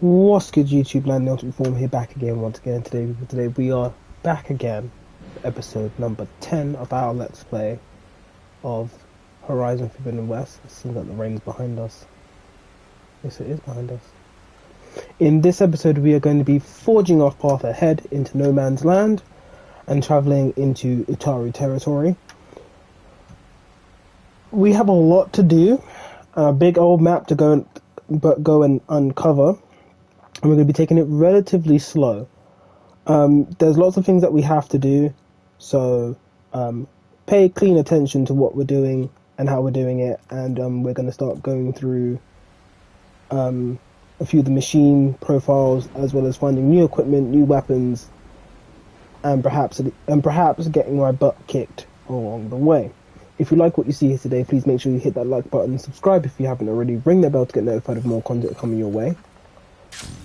What's good, YouTube land? Neil Form here, back again once again. Today we are back again for episode number 10 of our Let's Play of Horizon Forbidden West. It seems like the rain's behind us. Yes, it is behind us. In this episode, we are going to be forging our path ahead into No Man's Land and travelling into Utaru territory. We have a lot to do, a big old map to go and uncover. And we're going to be taking it relatively slow. There's lots of things that we have to do, so pay clean attention to what we're doing and how we're doing it, and we're going to start going through a few of the machine profiles, as well as finding new equipment, new weapons, and perhaps getting my butt kicked along the way. If you like what you see here today, please make sure you hit that like button and subscribe if you haven't already. Ring the bell to get notified of more content coming your way.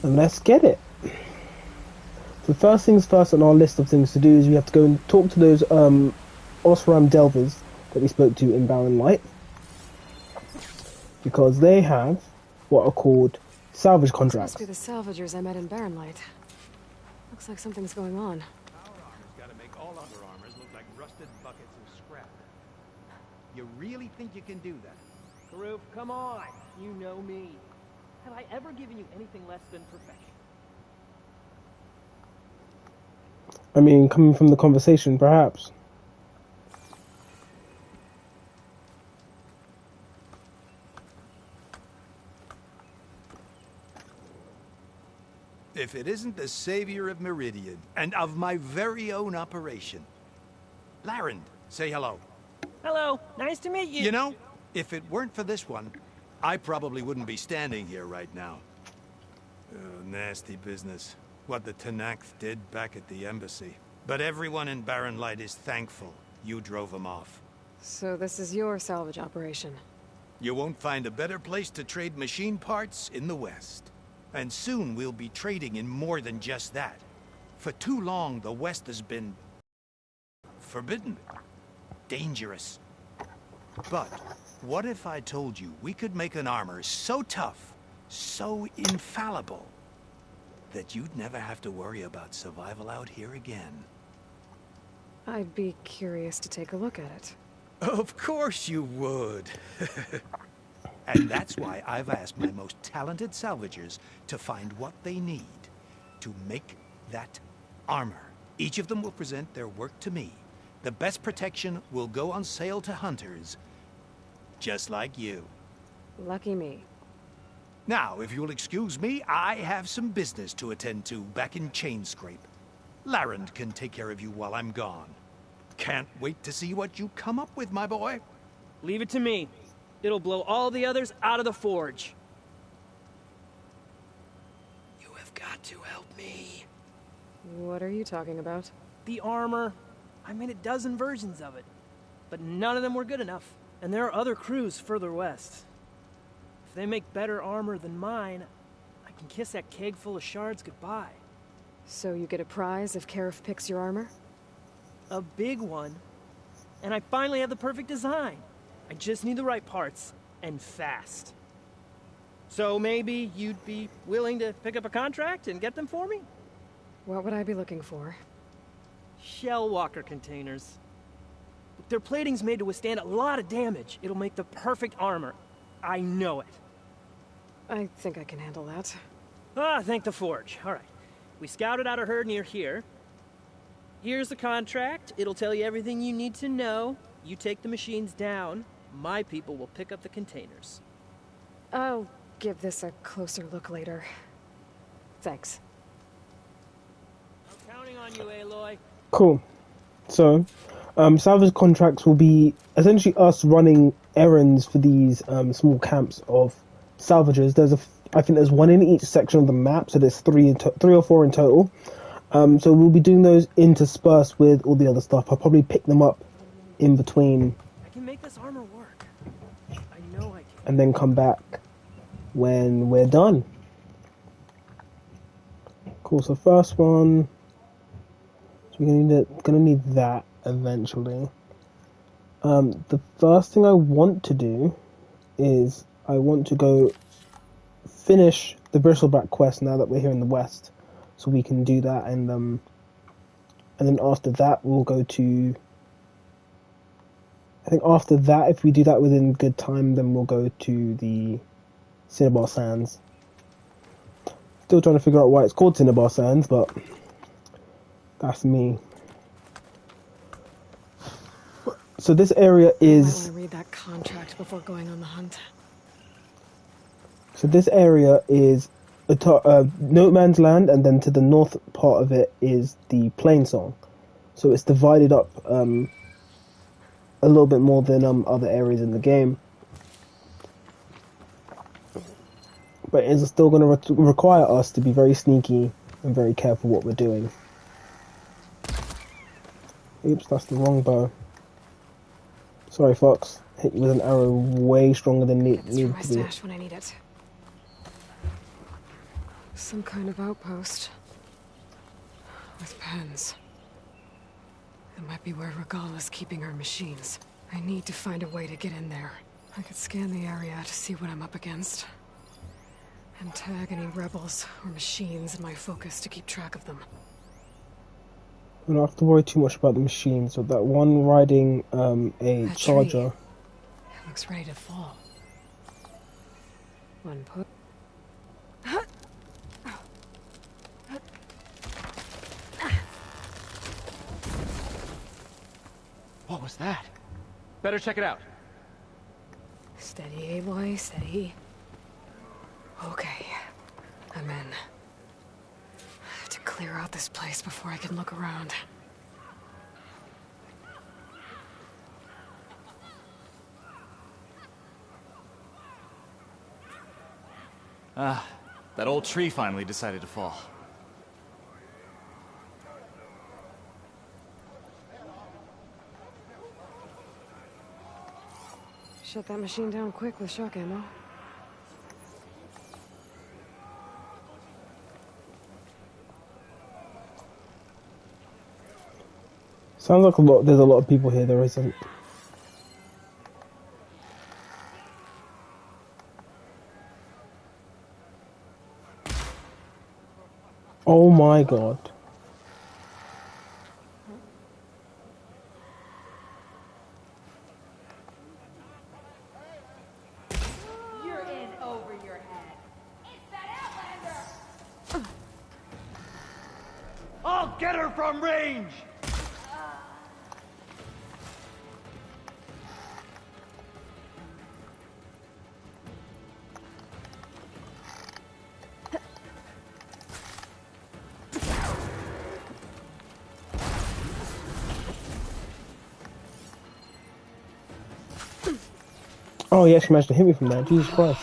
And let's get it. So first things first on our list of things to do is we have to go and talk to those Osram Delvers that we spoke to in Barren Light, because they have what are called salvage contracts. This must be the salvagers I met in Barren Light. Looks like something's going on. Our armor's gotta make all other armors look like rusted buckets of scrap. You really think you can do that? Karoof, come on. You know me. Have I ever given you anything less than perfection? I mean, coming from the conversation, perhaps. If it isn't the savior of Meridian, and of my very own operation. Larend, say hello. Hello, nice to meet you. You know, if it weren't for this one, I probably wouldn't be standing here right now. Nasty business. What the Tenakth did back at the embassy. But everyone in Barren Light is thankful you drove them off. So this is your salvage operation. You won't find a better place to trade machine parts in the West. And soon we'll be trading in more than just that. For too long, the West has been forbidden. Dangerous. But what if I told you we could make an armor so tough, so infallible, that you'd never have to worry about survival out here again? I'd be curious to take a look at it. Of course you would. And that's why I've asked my most talented salvagers to find what they need to make that armor. Each of them will present their work to me. The best protection will go on sale to hunters, just like you. Lucky me. Now, if you'll excuse me, I have some business to attend to back in Chainscrape. Larend can take care of you while I'm gone. Can't wait to see what you come up with, my boy. Leave it to me. It'll blow all the others out of the forge. You have got to help me. What are you talking about? The armor. I made a dozen versions of it. But none of them were good enough. And there are other crews further west. If they make better armor than mine, I can kiss that keg full of shards goodbye. So you get a prize if Karif picks your armor? A big one. And I finally have the perfect design. I just need the right parts, and fast. So maybe you'd be willing to pick up a contract and get them for me? What would I be looking for? Shell walker containers. Their plating's made to withstand a lot of damage. It'll make the perfect armor. I know it. I think I can handle that. Ah, thank the forge. All right. We scouted out a herd near here. Here's the contract. It'll tell you everything you need to know. You take the machines down. My people will pick up the containers. I'll give this a closer look later. Thanks. I'm counting on you, Aloy. Cool. So, salvage contracts will be essentially us running errands for these small camps of salvagers. I think there's one in each section of the map, so there's three or four in total. So we'll be doing those interspersed with all the other stuff. I'll probably pick them up in between. I can make this armor work. I know I can. And then come back when we're done. Cool. So first one. So we're gonna need that eventually. The first thing I want to do is I want to go finish the bristleback quest now that we're here in the west, so we can do that, and then after that we'll go to. I think after that, if we do that within good time, then we'll go to the Cinnabar Sands. Still trying to figure out why it's called Cinnabar Sands, but that's me. So this area I might want is. to read that contract before going on the hunt. So this area is No Man's Land, and then to the north part of it is the Plain Song. So it's divided up a little bit more than other areas in the game. But it's still going to require us to be very sneaky and very careful what we're doing. Oops, that's the wrong bow. Sorry, Fox. Hit you with an arrow way stronger than It's for needed my to be. stash when I need it. Some kind of outpost. With pens. It might be where Regala's keeping her machines. I need to find a way to get in there. I could scan the area to see what I'm up against. And tag any rebels or machines in my focus to keep track of them. We don't have to worry too much about the machines. So that one riding a That charger. tree. It looks ready to fall. One put. What was that? Better check it out. Steady, Aloy, steady. Okay, I'm in. I have to clear out this place before I can look around. Ah, that old tree finally decided to fall. Shut that machine down quick with shock ammo. Sounds like a lot. There's a lot of people here. There isn't. Oh my god. You're in over your head. It's that Outlander! I'll get her from range! Oh, yeah, she managed to hit me from there. Jesus Christ.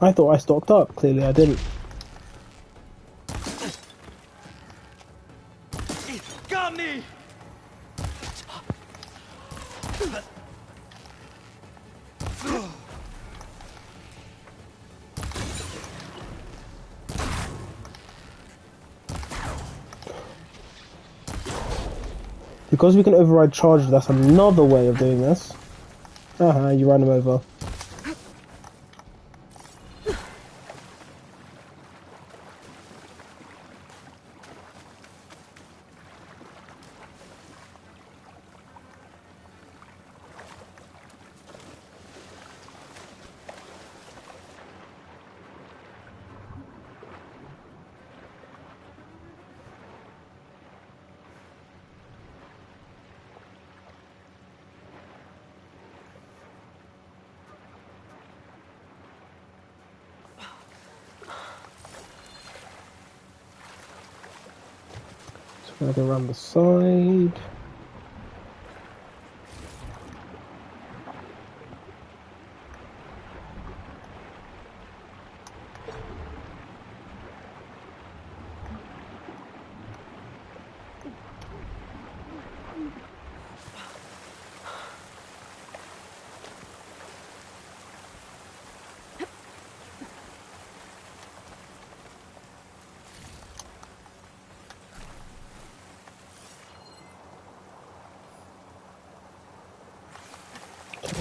I thought I stocked up. Clearly I didn't. Got me! Because we can override charges, that's another way of doing this. You ran him over. Gonna go around the side.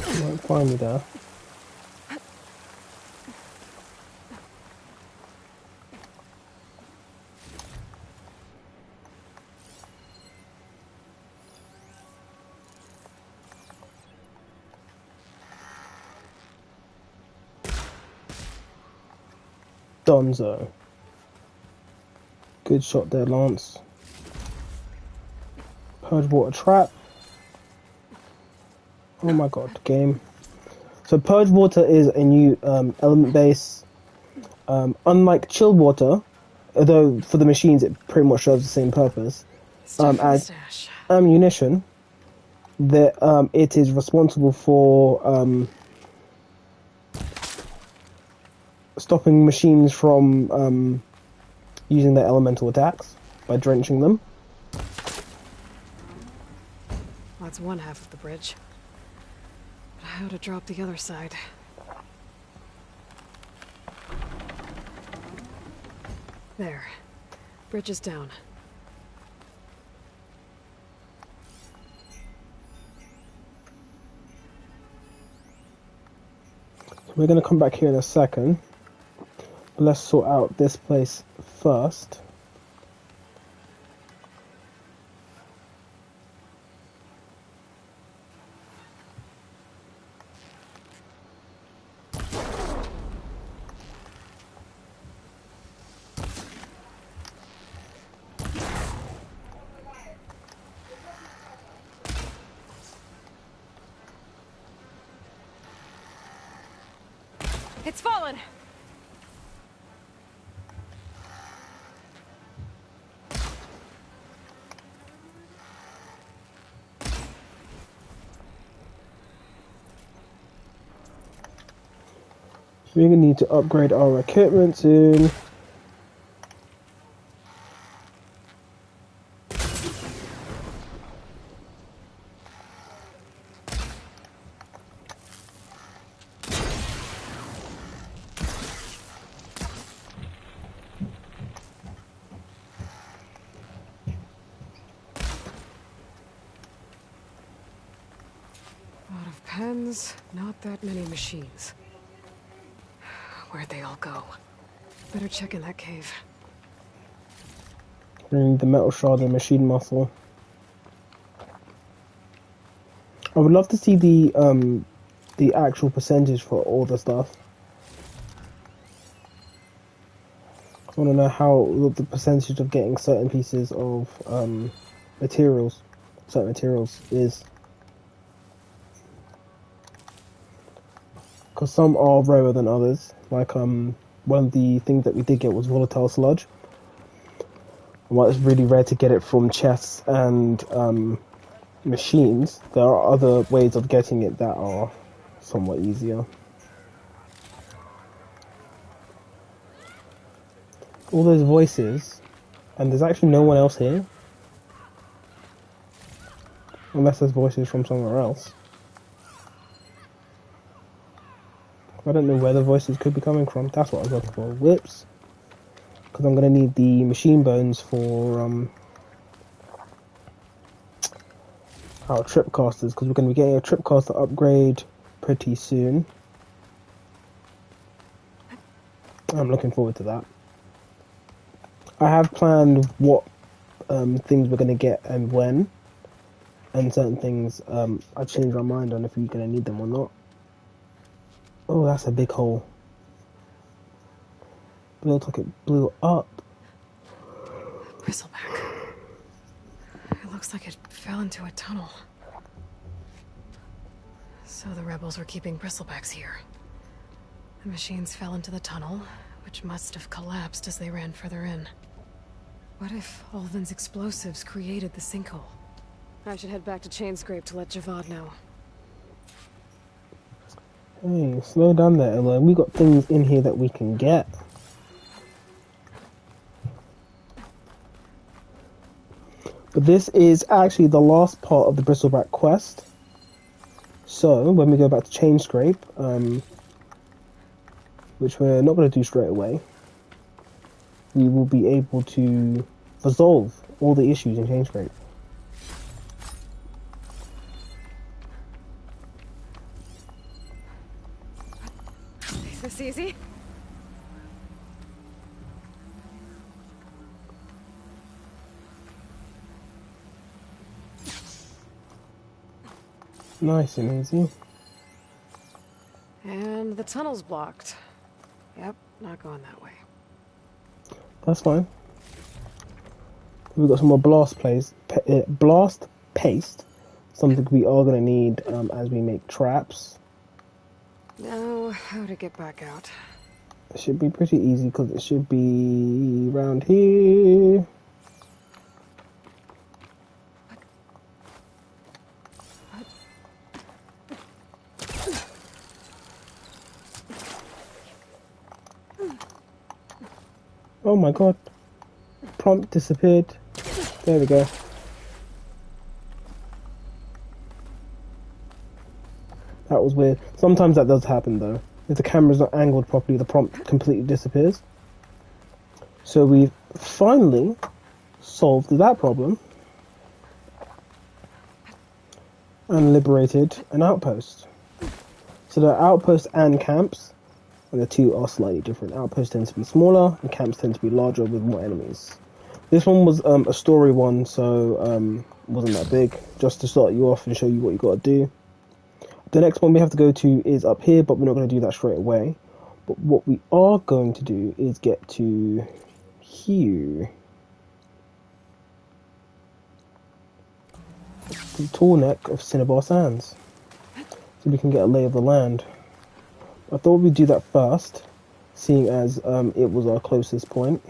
You won't find me there. Donzo. Good shot there, Lance. Purge water trap. Oh my god, game. So purge water is a new element base. Unlike chill water, although for the machines it pretty much serves the same purpose, Stuff in the as stash. ammunition, that it is responsible for stopping machines from using their elemental attacks by drenching them. That's one half of the bridge. But how to drop the other side? There. Bridge is down. We're going to come back here in a second. But let's sort out this place first. It's fallen! We're going to need to upgrade our equipment soon. Lot of pens, not that many machines. Where'd they all go? Better check in that cave. And the metal shard and machine muscle. I would love to see the actual percentage for all the stuff. I want to know how the percentage of getting certain pieces of materials, certain materials is. Because some are rarer than others. Like one of the things that we did get was volatile sludge. And while it's really rare to get it from chests and machines, there are other ways of getting it that are somewhat easier. All those voices, and there's actually no one else here. Unless there's voices from somewhere else. I don't know where the voices could be coming from. That's what I was looking for. Whoops. Because I'm going to need the machine bones for our tripcasters. Because we're going to be getting a tripcaster upgrade pretty soon. I'm looking forward to that. I have planned what things we're going to get and when. And certain things I've changed my mind on if you're going to need them or not. Oh, that's a big hole. It looks like it blew up. Bristleback. It looks like it fell into a tunnel. So the rebels were keeping bristlebacks here. The machines fell into the tunnel, which must have collapsed as they ran further in. What if Ulvin's explosives created the sinkhole? I should head back to Chainscrape to let Javad know. Hey, slow down there, Ella. We got things in here that we can get. But this is actually the last part of the Bristleback quest. So, when we go back to Chainscrape, which we're not going to do straight away, we will be able to resolve all the issues in Chainscrape. This easy? Nice and easy. And the tunnel's blocked. Yep, not going that way. That's fine. We've got some more blast paste. Something we are going to need as we make traps. Now, how to get back out? It should be pretty easy because it should be around here. Oh my god. Prompt disappeared. There we go. That was weird. Sometimes that does happen though. If the camera's not angled properly, the prompt completely disappears. So we've finally solved that problem and liberated an outpost. So there are outposts and camps, and the two are slightly different. Outposts tend to be smaller, and camps tend to be larger with more enemies. This one was a story one, so wasn't that big. Just to start you off and show you what you got to do. The next one we have to go to is up here, but we're not going to do that straight away. But what we are going to do is get to here. The tall neck of Cinnabar Sands. So we can get a lay of the land. I thought we'd do that first, seeing as it was our closest point.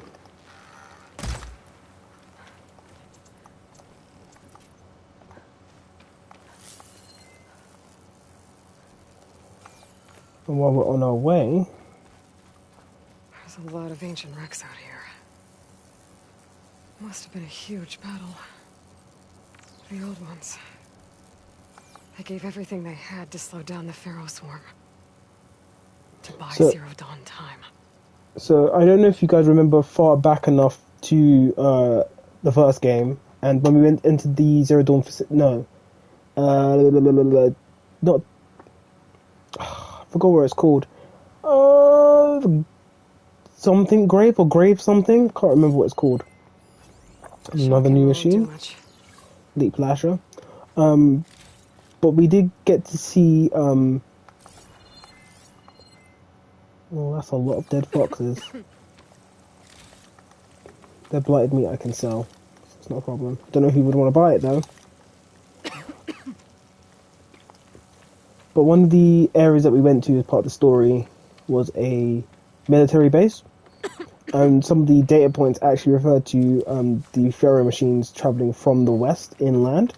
And while we're on our way... There's a lot of ancient wrecks out here. Must have been a huge battle. The old ones. They gave everything they had to slow down the Pharaoh swarm. To buy Zero Dawn time. So, I don't know if you guys remember far back enough to the first game, and when we went into the Zero Dawn... No. Not... I forgot what it's called. Something Grave or Grave something? Can't remember what it's called. Another new machine. Leap Lasher. But we did get to see... oh, that's a lot of dead foxes. They're blighted meat I can sell. So it's not a problem. Don't know who would want to buy it though. But one of the areas that we went to as part of the story was a military base. And some of the data points actually referred to the Pharaoh machines travelling from the west inland.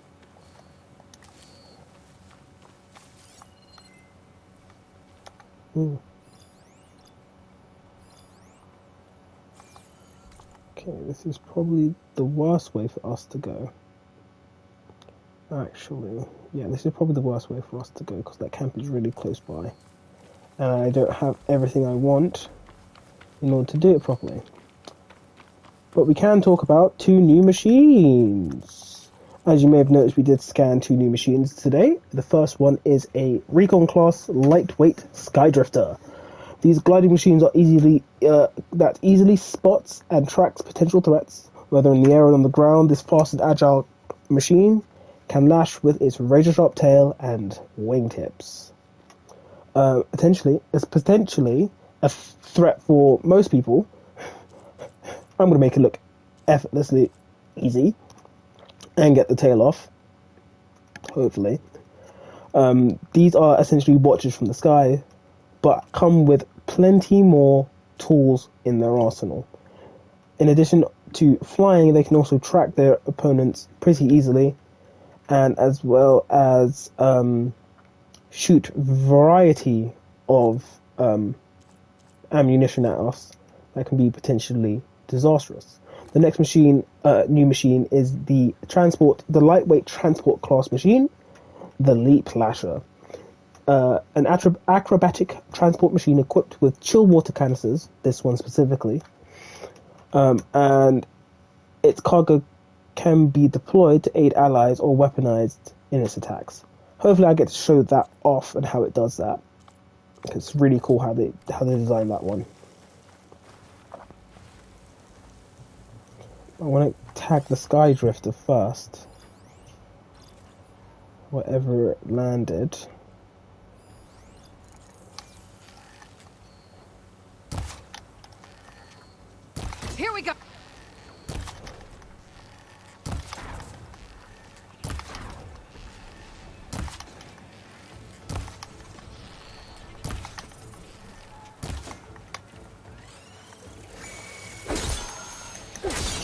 Ooh. Okay, this is probably the worst way for us to go. Actually, yeah, this is probably the worst way for us to go because that camp is really close by. And I don't have everything I want in order to do it properly. But we can talk about two new machines. As you may have noticed, we did scan two new machines today. The first one is a Recon class lightweight Skydrifter. These gliding machines are that easily spots and tracks potential threats, whether in the air or on the ground. This fast and agile machine can lash with its razor-sharp tail and wingtips. It's potentially a threat for most people. I'm going to make it look effortlessly easy and get the tail off, hopefully. These are essentially watchers from the sky, but come with plenty more tools in their arsenal. In addition to flying, they can also track their opponents pretty easily, and as well as shoot variety of ammunition at us that can be potentially disastrous. The next new machine is the lightweight transport class machine, the Leap Lasher. An acrobatic transport machine equipped with chill water canisters, this one specifically, and its cargo can be deployed to aid allies or weaponized in its attacks. Hopefully I get to show that off and how it does that. It's really cool how they designed that one. I want to tag the Sky Drifter first. Wherever it landed. Here we go.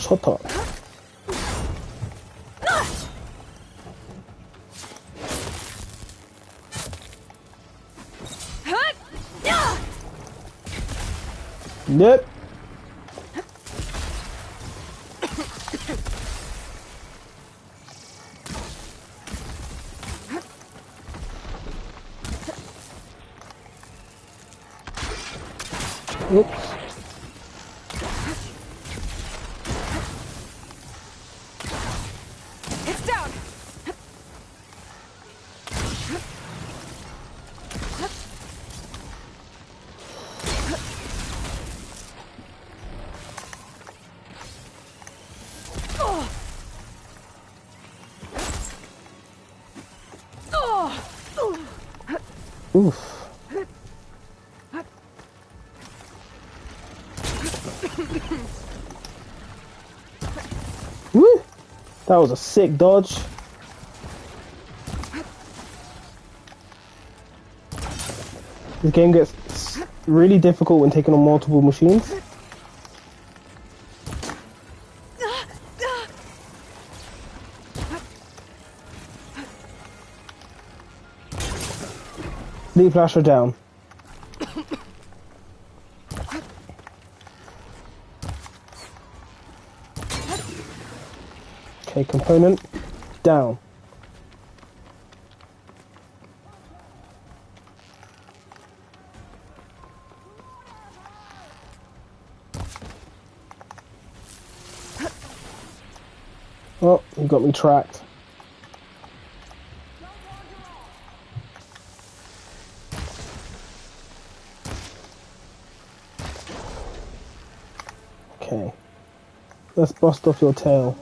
Shut up. Yep. Oops. It's down. Oof. Woo! That was a sick dodge. This game gets really difficult when taking on multiple machines. Leaf flasher down. Okay, component down. Oh, you got me tracked. Okay. Let's bust off your tail.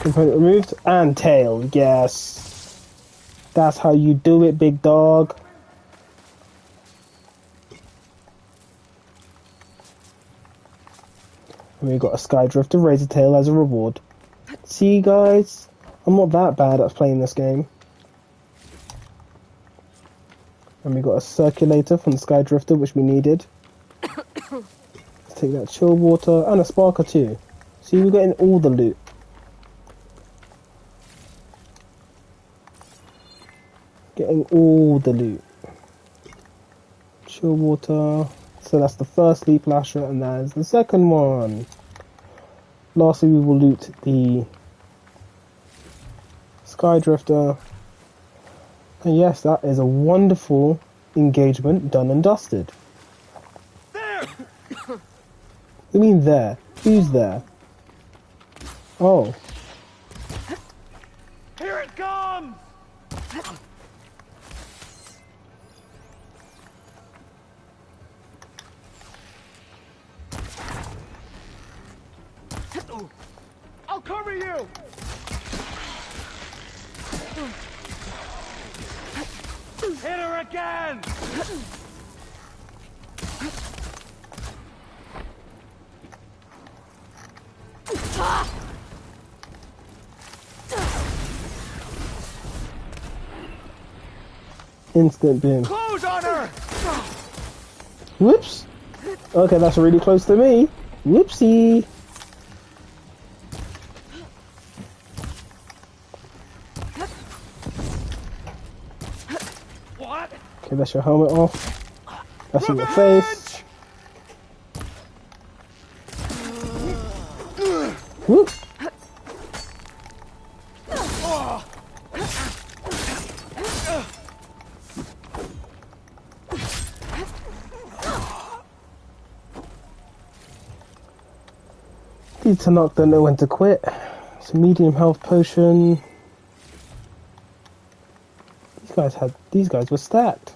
Component removed and tail. Yes. That's how you do it, big dog. And we got a Sky Drifter Razor Tail as a reward. See, guys? I'm not that bad at playing this game. And we got a circulator from the Sky Drifter, which we needed. Let's take that chill water and a sparker too. See, we're getting all the loot. Getting all the loot. Chill water. So that's the first Leaf Lasher, and that is the second one. Lastly, we will loot the Sky Drifter. And yes, that is a wonderful engagement done and dusted. There! You mean there? Who's there? Oh. Here it comes! I'll cover you! Hit her again! Instant boom. Close on her! Whoops. Okay, that's really close to me. Whoopsie. What? Okay, that's your helmet off. That's in your face. Whoop. These Tanakh don't know when to quit. It's a medium health potion. These guys were stacked.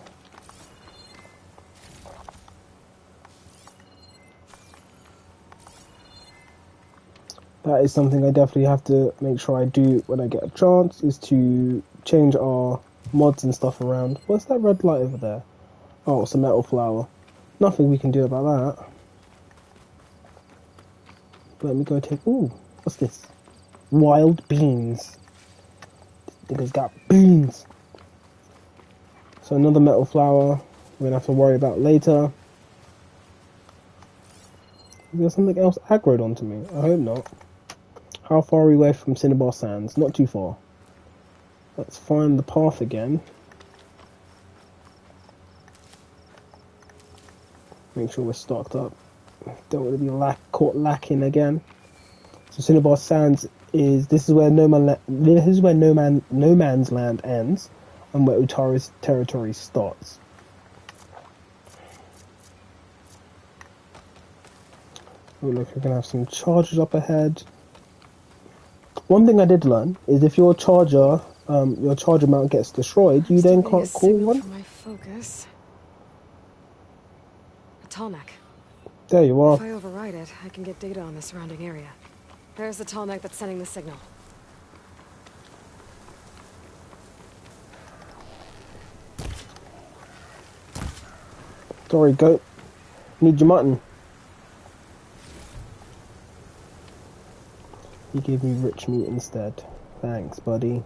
That is something I definitely have to make sure I do when I get a chance, is to change our mods and stuff around. What's that red light over there? Oh, it's a metal flower. Nothing we can do about that. But let me go take... Ooh, what's this? Wild beans. This nigga's got beans. So another metal flower we're going to have to worry about later. Is there something else aggroed onto me? I hope not. How far are we away from Cinnabar Sands? Not too far. Let's find the path again. Make sure we're stocked up. Don't want to be caught lacking again. So Cinnabar Sands is... This is where no man's land ends, and where Utara's territory starts. Oh look, we're gonna have some charges up ahead. One thing I did learn is if your charger mount gets destroyed, you then can't call one. For my focus. A tall neck. There you are. If I override it, I can get data on the surrounding area. There's the tall neck that's sending the signal. Sorry, goat. Need your mutton. You gave me rich meat instead. Thanks, buddy.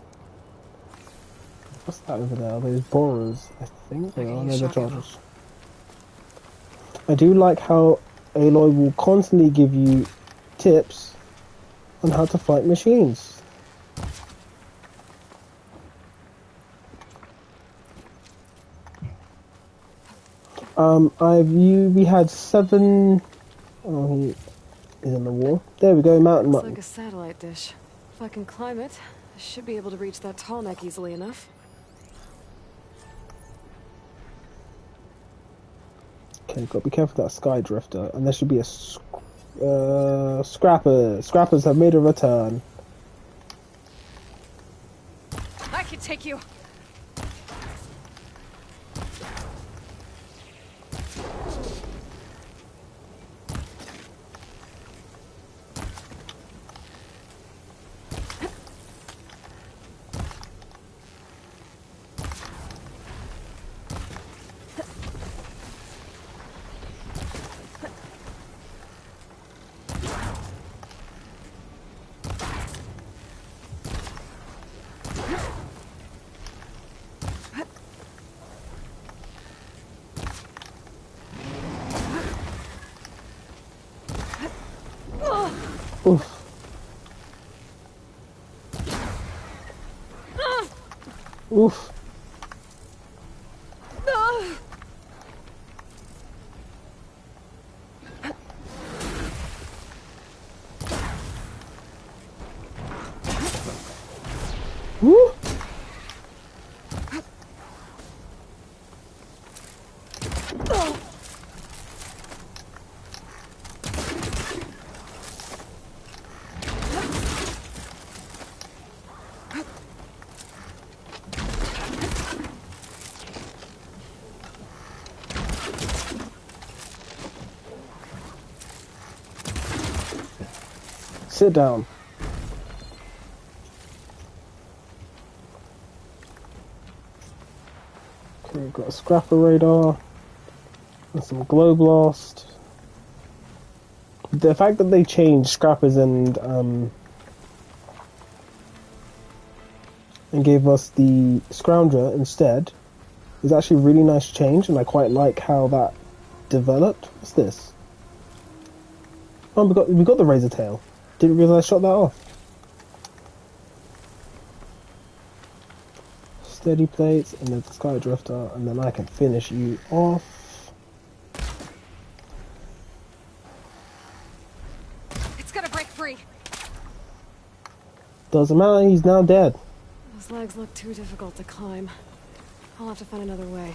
What's that over there? Are those borers? I think they are. No, they're chargers. I do like how Aloy will constantly give you tips on how to fight machines. We had 7... Oh, he is on the wall. There we go, mountain Looks mutton. like a satellite dish. If I can climb it, I should be able to reach that tall neck easily enough. Okay, got to be careful of that sky drifter, and there should be a scrapper. Scrappers have made a return. I can take you. Oof. Oof. Woo. Sit down. Okay, we've got a scrapper radar and some glow blast. The fact that they changed scrappers and gave us the scrounger instead is actually a really nice change, and I quite like how that developed. What's this? Oh, we got the razor tail. Didn't realise I shot that off. Steady plates and then the sky drifter, and then I can finish you off. It's gonna break free. Doesn't matter, he's now dead. Those legs look too difficult to climb. I'll have to find another way.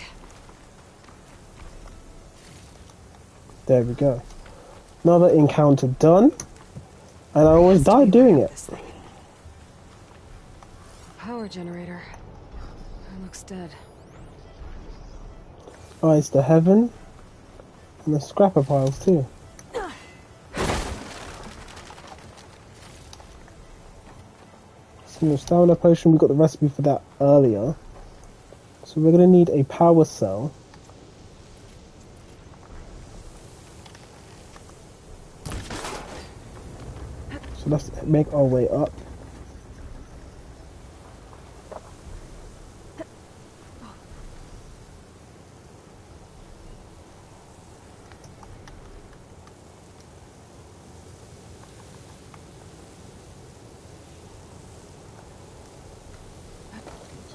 There we go. Another encounter done. And I always die doing it. This thing. Power generator. It looks dead. Eyes to heaven. And the scrapper piles too. Single stamina potion, we got the recipe for that earlier. So we're going to need a power cell. So let's make our way up.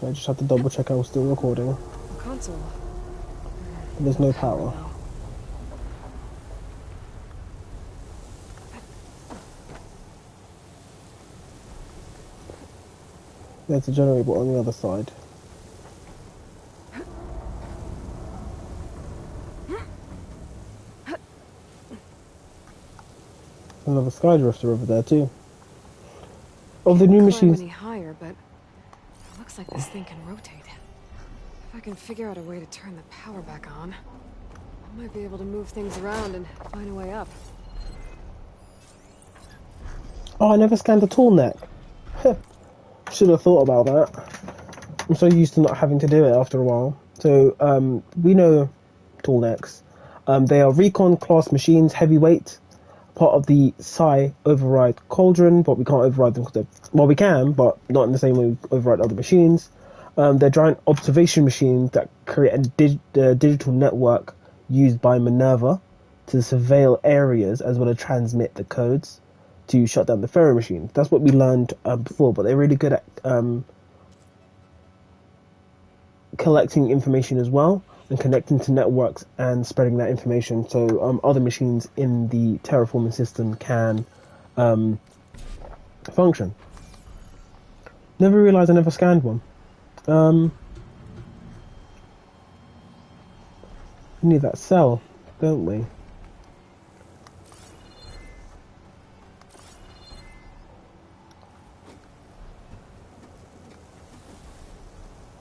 So I just have to double check I was still recording. The console. There's no power. There's a generator on the other side. Another sky drifter over there too. Of the new machines. Any higher, but it looks like this thing can rotate. If I can figure out a way to turn the power back on, I might be able to move things around and find a way up. Oh, I never scanned the tool neck. Should have thought about that. I'm so used to not having to do it after a while. So, we know tool necks. They are recon class machines, heavyweight, part of the Psi override cauldron, but we can't override them because well, we can, but not in the same way we override other machines. They're giant observation machines that create a digital network used by Minerva to surveil areas as well as transmit the codes to shut down the Pharaoh machine. That's what we learned before, but they're really good at collecting information as well and connecting to networks and spreading that information so other machines in the terraforming system can function. Never realised I never scanned one. We need that cell, don't we?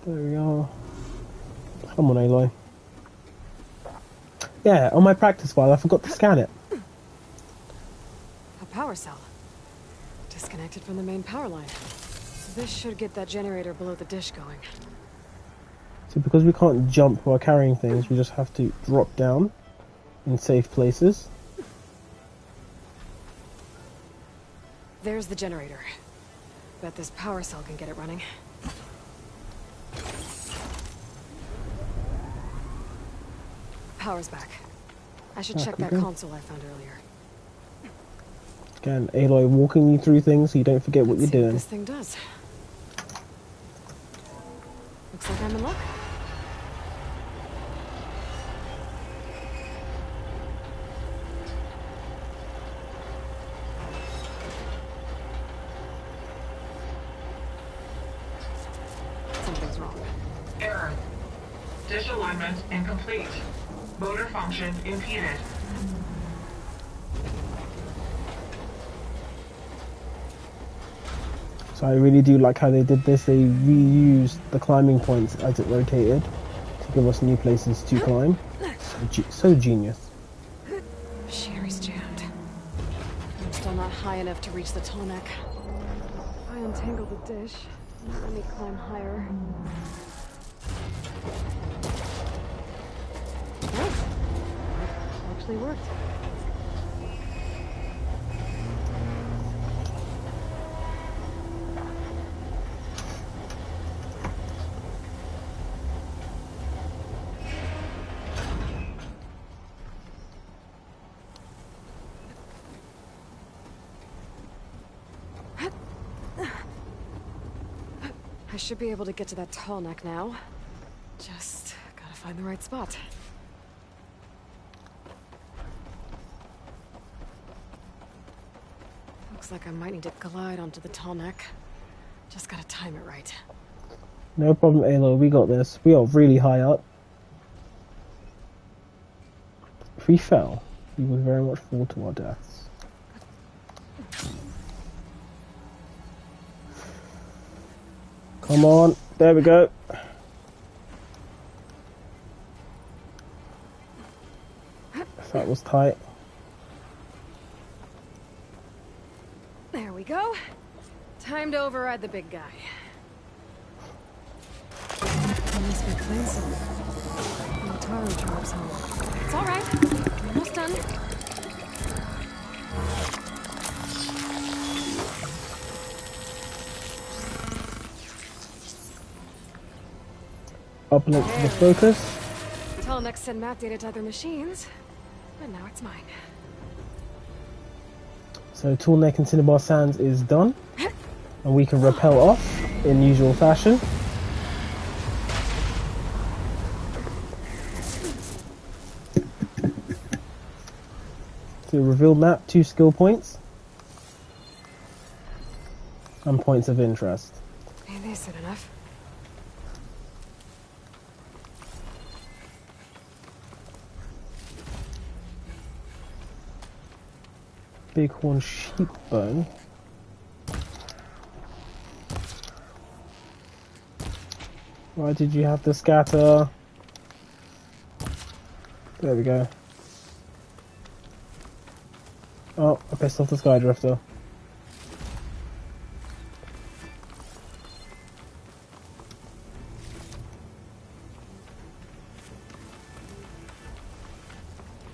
There we are. Come on, Aloy. Yeah, on my practice file, I forgot to scan it. A power cell. Disconnected from the main power line. This should get that generator below the dish going. So because we can't jump while carrying things, we just have to drop down in safe places. There's the generator. Bet this power cell can get it running. Power's back. I should check that console I found earlier. Again, Aloy walking you through things so you don't forget what you're doing. This thing does. Looks like I'm in luck. Something's wrong. Error. Dish alignment incomplete. Motor function impeded. So I really do like how they did this. They reused the climbing points as it rotated to give us new places to climb. So genius. Machinery's jammed. I'm still not high enough to reach the tall neck. If I untangle the dish, let me climb higher. Nice. Actually worked. I should be able to get to that tall neck now. Just gotta find the right spot. Looks like I might need to glide onto the tall neck. Just gotta time it right. No problem, Aloy. We got this. We are really high up. If we fell, we would very much fall to our deaths. Come on. There we go. That was tight. There we go. Time to override the big guy. It must be cleansing. The Taro tribe's home. It's all right. I'm almost done. Uplink to the focus. Telenex sent map data to other machines, but now it's mine. So Toolneck and Cinnabar Sands is done, and we can rappel off in usual fashion. So reveal map, 2 skill points, and points of interest. Ain't this good enough? Bighorn sheep bone. Why did you have to scatter? There we go. Oh, I pissed off the Sky Drifter.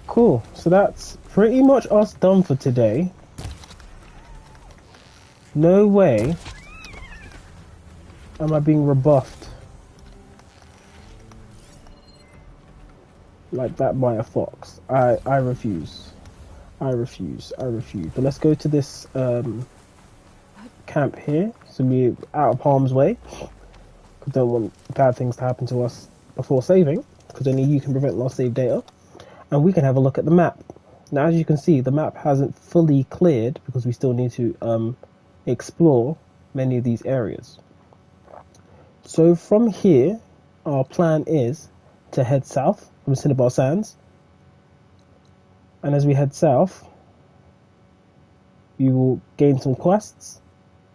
Cool, so that's pretty much us done for today. No way am I being rebuffed like that by a fox. I refuse. I refuse. But let's go to this camp here, so we're out of harm's way. I don't want bad things to happen to us before saving, because only you can prevent lost save data. And we can have a look at the map. Now, as you can see, the map hasn't fully cleared because we still need to explore many of these areas. So from here, our plan is to head south from Cinnabar Sands. And as we head south, we will gain some quests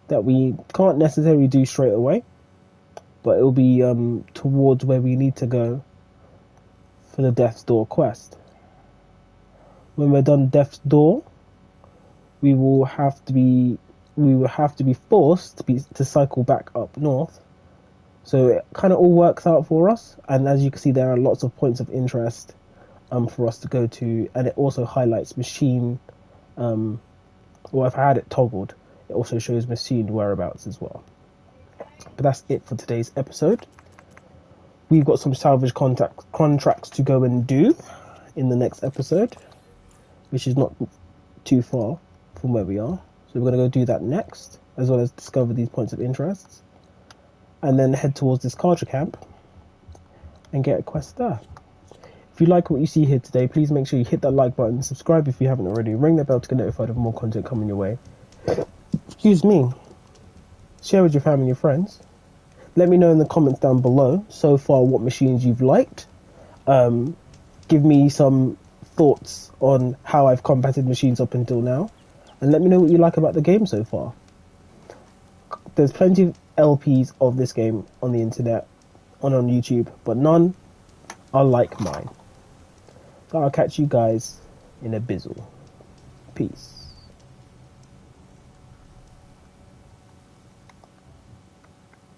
that we can't necessarily do straight away, but it will be towards where we need to go for the Death's Door quest. When we're done Death's Door, we will have to be forced to cycle back up north. So it kind of all works out for us, and as you can see, there are lots of points of interest for us to go to, and it also highlights machine. Well, if I had it toggled, it also shows machine whereabouts as well. But that's it for today's episode. We've got some salvage contracts to go and do in the next episode, which is not too far from where we are. So we're going to go do that next, as well as discover these points of interest, and then head towards this Carja camp and get a quest there. If you like what you see here today, please make sure you hit that like button, subscribe if you haven't already, ring the bell to get notified of more content coming your way. Excuse me. Share with your family and your friends. Let me know in the comments down below so far what machines you've liked. Give me some thoughts on how I've combated machines up until now, and let me know what you like about the game so far. There's plenty of LPs of this game on the internet, on YouTube, but none are like mine. So I'll catch you guys in a bizzle. Peace.